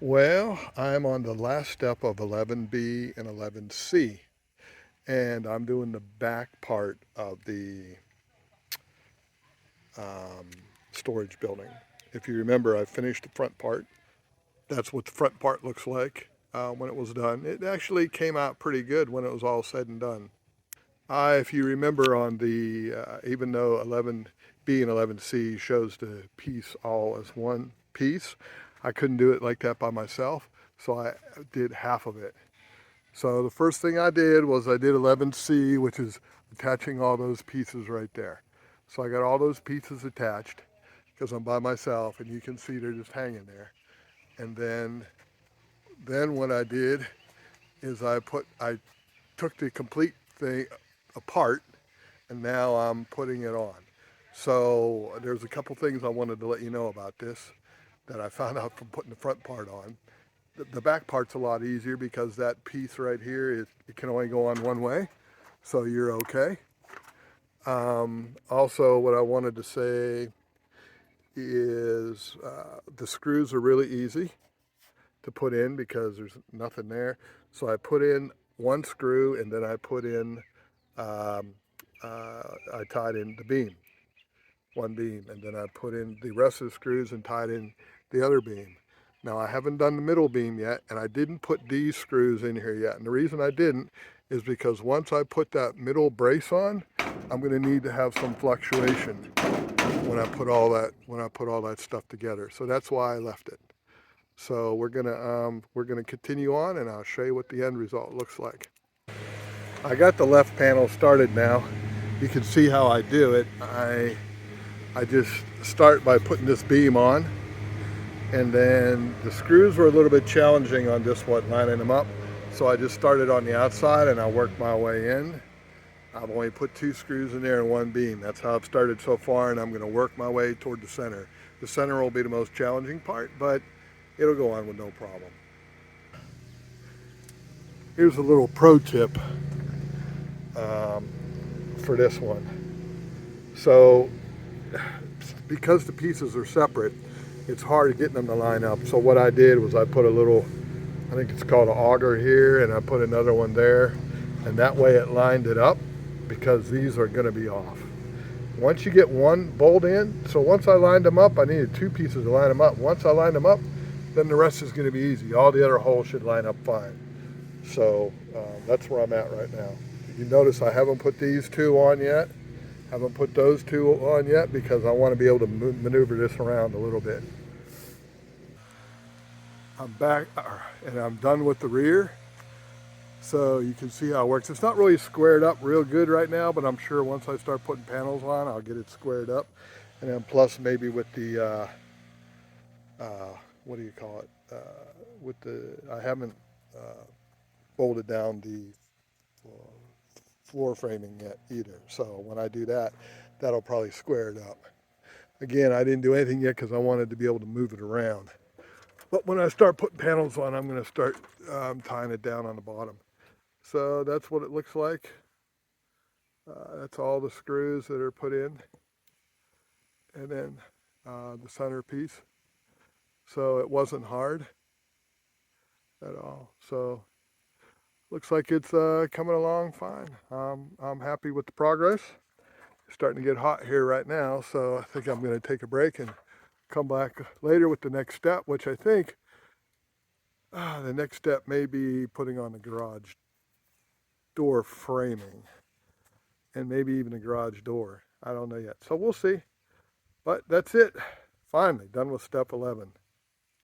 Well, I'm on the last step of 11B and 11C, and I'm doing the back part of the um, storage building. If you remember, I finished the front part. That's what the front part looks like when it was done. It actually came out pretty good when it was all said and done. If you remember on even though 11B and 11C shows the piece all as one piece, I couldn't do it like that by myself, so I did half of it. So the first thing I did was I did 11C, which is attaching all those pieces right there. So I got all those pieces attached because I'm by myself, and you can see they're just hanging there. And then what I did is I took the complete thing apart, and now I'm putting it on. So there's a couple things I wanted to let you know about this that I found out from putting the front part on. The back part's a lot easier because that piece right here it can only go on one way, so you're okay. Also, what I wanted to say is the screws are really easy to put in because there's nothing there. So I put in one screw, and then um, I tied in the beam, one beam, and then I put in the rest of the screws and tied in the other beam. Now I haven't done the middle beam yet, and I didn't put these screws in here yet. And the reason I didn't is because once I put that middle brace on, I'm going to need to have some fluctuation when I put all that stuff together. So that's why I left it. So we're gonna continue on, and I'll show you what the end result looks like. I got the left panel started now. You can see how I do it. I just start by putting this beam on, and then the screws were a little bit challenging on this one, lining them up. So I just started on the outside and I worked my way in. I've only put two screws in there and one beam. That's how I've started so far, and I'm going to work my way toward the center. The center will be the most challenging part, but it'll go on with no problem. Here's a little pro tip um, for this one. So because the pieces are separate, it's hard getting them to line up. So what I did was I put a little, I think it's called an auger here, and I put another one there, and that way it lined it up because these are going to be off. Once you get one bolt in, so once I lined them up, I needed two pieces to line them up. Once I lined them up, then the rest is going to be easy. All the other holes should line up fine. So that's where I'm at right now. You notice I haven't put these two on yet. Haven't put those two on yet because I want to be able to maneuver this around a little bit. I'm back and I'm done with the rear. So you can see how it works. It's not really squared up real good right now, but I'm sure once I start putting panels on, I'll get it squared up. And then plus maybe with the, what do you call it? I haven't bolted down the floor framing yet either. So when I do that, that'll probably square it up. Again, I didn't do anything yet because I wanted to be able to move it around. But when I start putting panels on, I'm going to start tying it down on the bottom. So that's what it looks like. That's all the screws that are put in. And then the center piece. So it wasn't hard at all. So looks like it's coming along fine. I'm happy with the progress. It's starting to get hot here right now, so I think I'm going to take a break and come back later with the next step, which I think the next step may be putting on the garage door framing and maybe even a garage door. I don't know yet. So we'll see. But that's it. Finally done with step 11.